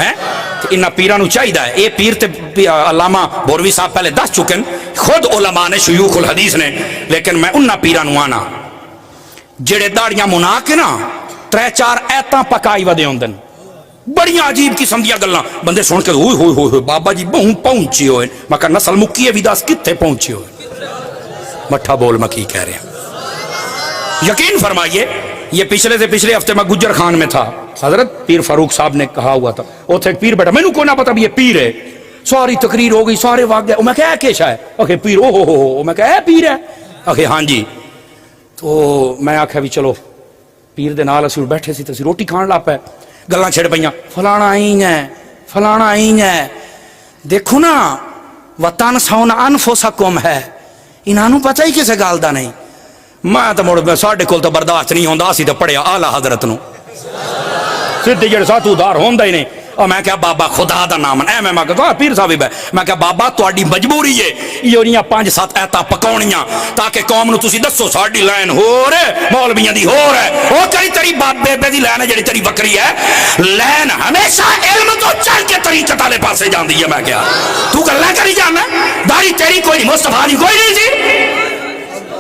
ہے انہاں پیرانو چاہیے ہے. یہ پیر تے علامہ بوروی صاحب پہلے دس چکے ہیں, خود علماء نے شیوخ الحدیث نے, لیکن میں انہاں پیرانو آنا جڑے داڑیاں منا کے نا 3-4 ایتاں پکائی ودے ہوندن, بڑیاں عجیب قسم دیا گلاں, بندے سن کے ہوئے ہوئے ہوئے بابا جی بہوں پہنچی ہوئے, میں کہا نسل مکی ہے بھی دس کتے پہنچے ہوئے. مٹھا بول میں کی کہہ رہے ہیں. یقین فرمائیے یہ پچھلے سے پچھلے ہفتے میں گجر خان میں تھا, حضرت پیر فاروق صاحب نے کہا ہوا تھا, اوتھے ایک پیر بیٹھا, میں نے کو نہ پتا بھی یہ پیر ہے, ساری تقریر ہو گئی, سارے واقعے, میں کہا کیشا ہے, اوکے پیر, او ہو, میں کہا پیر ہے, اوکے ہاں جی. تو میں آکھا بھی چلو پیر دے نال اسی بیٹھے سی تے اسی روٹی کھان لا پے, گلاں چھڑ پئیاں, فلانا این ہے, فلانا این ہے, دیکھو نا وطن سونا انفسکم ہے, انہاں پتہ ہی کسے گل دا نہیں. میں تو مڑ ساڈے کول تو برداشت نہیں ہوندا, اسی تے پڑھیا اعلی حضرت نو سیدھے جڑے ساتھو دار ہوندا ہی نہیں. اور میں کہا بابا خدا دا نام اے, میں کہا پیر صاحب ہے, میں کہا بابا تہاڈی مجبوری ہے یہ 5-7 ایتاں پکاؤنیاں تاکہ قوم نو تسی دسو ساڈی لائن ہور ہے, مولویاں دی ہور ہے, او تیری بابے بے دی لائن ہے جڑی تیری بکری ہے, لائن ہمیشہ علم تو چل کے طریقت والے پاسے جاندی ہے. میں کہا تو گلاں کری جانا, داڑھی تیری کوئی نہیں, مصطفیٰ دی کوئی نہیں سی.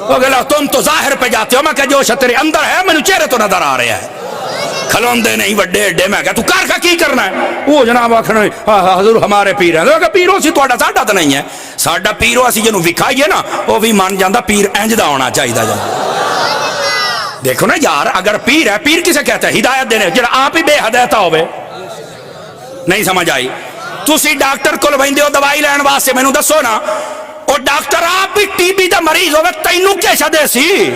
وہ گلا تم تو ظاہر پہ جاتے ہو, میں کہا جو تیرے اندر ہے مینوں چہرے تو نظر آ رہا ہے, کھلوندے نہیں وڈے ایڈے. میں کہا تو کار کا کی کرنا ہے, وہ جناب آکھنا حضور ہمارے پیر ہیں, تو پیرو سی تہاڈا ساڈا تو نہیں ہے, ساڈا پیرو اسی جنوں وکھائیے نا وہ بھی مان جاندا پیر انج دا ہونا چاہیے. دیکھو نا یار, اگر پیر ہے, پیر کسے کہتا ہے ہدایت دینے, جڑا آپ ہی بے ہدایت ہوے. نہیں سمجھ آئی؟ تسی ڈاکٹر کول ویندے ہو دوائی لین واسطے, مینوں دسو نا او ڈاکٹر آپ بھی ٹی بی دا مریض ہوے تینوں کیسا دے سی.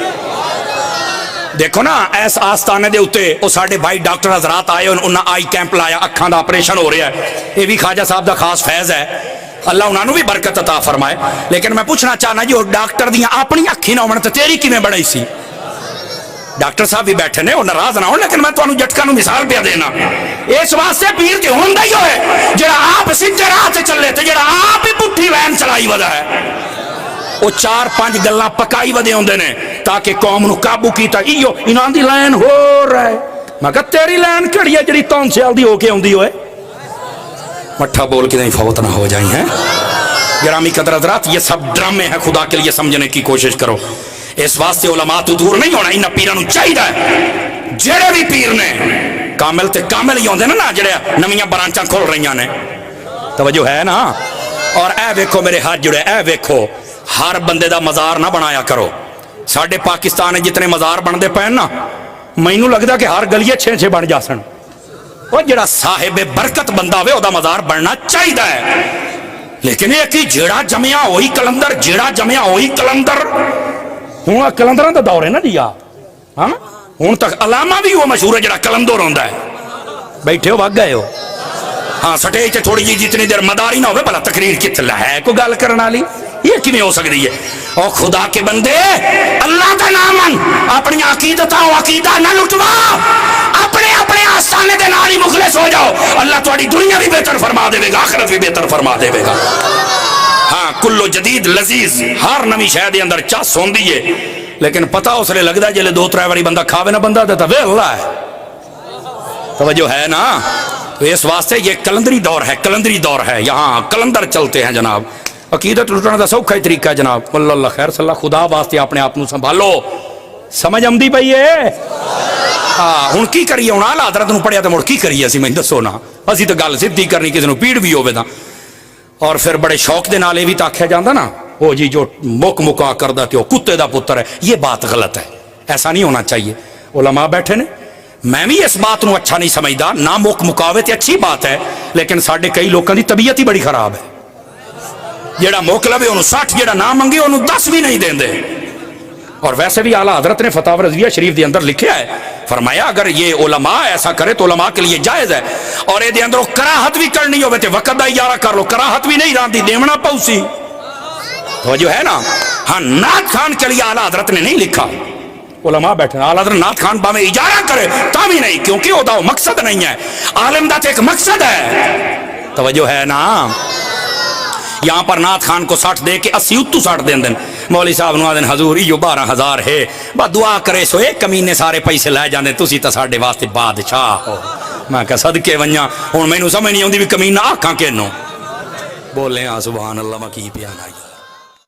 دیکھو نا ایس آستانے دے اتے وہ ساڑھے بھائی ڈاکٹر حضرات آئے, انہاں آئی کیمپ لایا, اکھاں دا آپریشن ہو رہا ہے, یہ بھی خواجہ صاحب دا خاص فیض ہے, اللہ انہاں نو بھی برکت عطا فرمائے. لیکن میں پوچھنا چاہنا جی وہ ڈاکٹر دیاں اپنی اکھی نہ ہونے تے تیری کیویں بڑھائی سی. ڈاکٹر صاحب بھی بیٹھے نے, وہ ناراض نہ ہو, لیکن میں تانوں جھٹکا نو مثال پہ دینا. اس واسطے پیر تے ہوندا ہی ہوئے جڑا آپ سیدھے راہ تے چلے تے جڑا آپ ہی پٹھی وین چلائی ودا ہے, وہ 4-5 گلاں پکائی ودے ہوندے نے تاکہ قوم نو قابو کیتا. ایو انہاں دی لائن ہو رہا ہے, میں کہا تیری لائن کڑی ہے جڑی 3 سال دی ہو کے اوندی ہوئے. مٹھا بول کے نہیں فوت نہ ہو جائیں ہیں. گرامی قدر حضرات, یہ سب ڈرامے ہیں, خدا کے لیے سمجھنے کی کوشش کرو. اس واسطے علماء تو دور نہیں ہونا, انہاں پیراں نو چاہیے جڑے بھی پیر نے کامل تے کامل ہی ہوندے نا, جڑے نویاں برانچاں کھول رہیاں نے, توجہ ہے نا. اور اے ویکھو میرے ہاتھ جڑے, اے ویکھو ہر بندے دا مزار نہ بنایا کرو. ساڈے پاکستان جتنے مزار بندے پے نا, مینوں لگدا کہ ہر گلیے 6 بن جاسن. وہ جڑا صاحب برکت بندہ ہوے او دا مزار بننا چاہیے ہے. لیکن یہ کہ جیڑا جمیا وہی کلندر, جیڑا جمیا وہی کلندر. ہوں کلندراں دا دور ہے نا جی, ہاں ہوں تک علامہ بھی وہ مشہور ہے جڑا کلندر ہوندا ہے. بیٹھے ہو بھگ گئے ہو, ہاں سٹیج تے تھوڑی جی جتنی دیر مداری نہ ہوے بھلا تقریر کتنا ہے کوئی گل کرن والی, یہ کیویں ہو سکتی ہے. او خدا کے بندے, اللہ دا نام من, اپنی عقیدت و عقیدہ نہ لٹوا, اپنے اپنے آستانے دے نال ہی مخلص ہو جاؤ, اللہ تہاڈی دنیا بھی بہتر فرما دے گا, آخرت بھی بہتر فرما دے گا. ہاں کلو جدید لذیذ, ہر نویں شے دے اندر چس ہوندی ہے, لیکن پتہ اس لیے لگدا جلے 2-3 واری بندہ کھاوے نا بندہ تے ویلا ہے. توجہ ہے نا. تو اس واسطے یہ کلندری دور ہے, کلندری دور ہے, یہاں کلندر چلتے ہیں جناب. عقیدت لٹنے کا سوکھا ہی طریقہ ہے جناب. اللہ خیر صلی اللہ, خدا واسطے اپنے آپ کو سنبھالو. سمجھ آمدی پئی ہے؟ ہاں ہن کی کریے, ہن اعلی حضرت نو پڑھیا تے مڑ کی کریے اسی, میں دسو نا. اسی تے گل سیدھی کرنی, کسی نو پیڑ بھی ہوے تاں. اور پھر بڑے شوق دے نال یہ بھی آکھیا جاندا نا, او جی جو مکا کردا تے او کتے دا پتر ہے. یہ بات غلط ہے, ایسا نہیں ہونا چاہیے. علماء بیٹھے نے, میں بھی اس بات نو اچھا نہیں سمجھدا, نہ مکاوے تے اچھی بات ہے, لیکن ساڈے کئی لوکاں دی طبیعت ہی بڑی خراب ہے. جیڑا موک لوے انہوں 60, جیڑا نہ منگے انہوں 10 بھی نہیں دیں دے. اور ویسے بھی اعلیٰ حضرت نے فتاوی رضویہ شریف دے اندر لکھیا ہے, فرمایا اگر یہ علماء ایسا کرے تو علماء کے لیے جائز ہے. اور یہ دے اندر کراہت بھی کرنی ہوئے تے وقت دا اجارہ کر لو, کراہت بھی نہیں راندی, دیونا پوسی. توجہ ہے نا. ہاں نعت خان کے لیے اعلیٰ حضرت نے نہیں لکھا, علماء بیٹھے اعلیٰ حضرت نعت خان باویں اجارہ کرے تا بھی نہیں, کیونکہ وہ دا مقصد نہیں ہے. عالم دا تے ایک مقصد ہے. توجہ ہے نا. یہاں پر نعت خان کو 60 دے کے 80 اتو 60 دیں دن. مولوی صاحب نو آدن حضور یہ 12,000 ہے, با دعا کرے سو ایک کمینے سارے پیسے لے جاندے, تسی تا ساڈے واسطے بادشاہ ہو. میں کہا صدقے ونجا ہن مینوں سمجھ نہیں آندی بھی کمینہ آکھاں کینوں بولے ہاں سبحان اللہ میں کی پیانا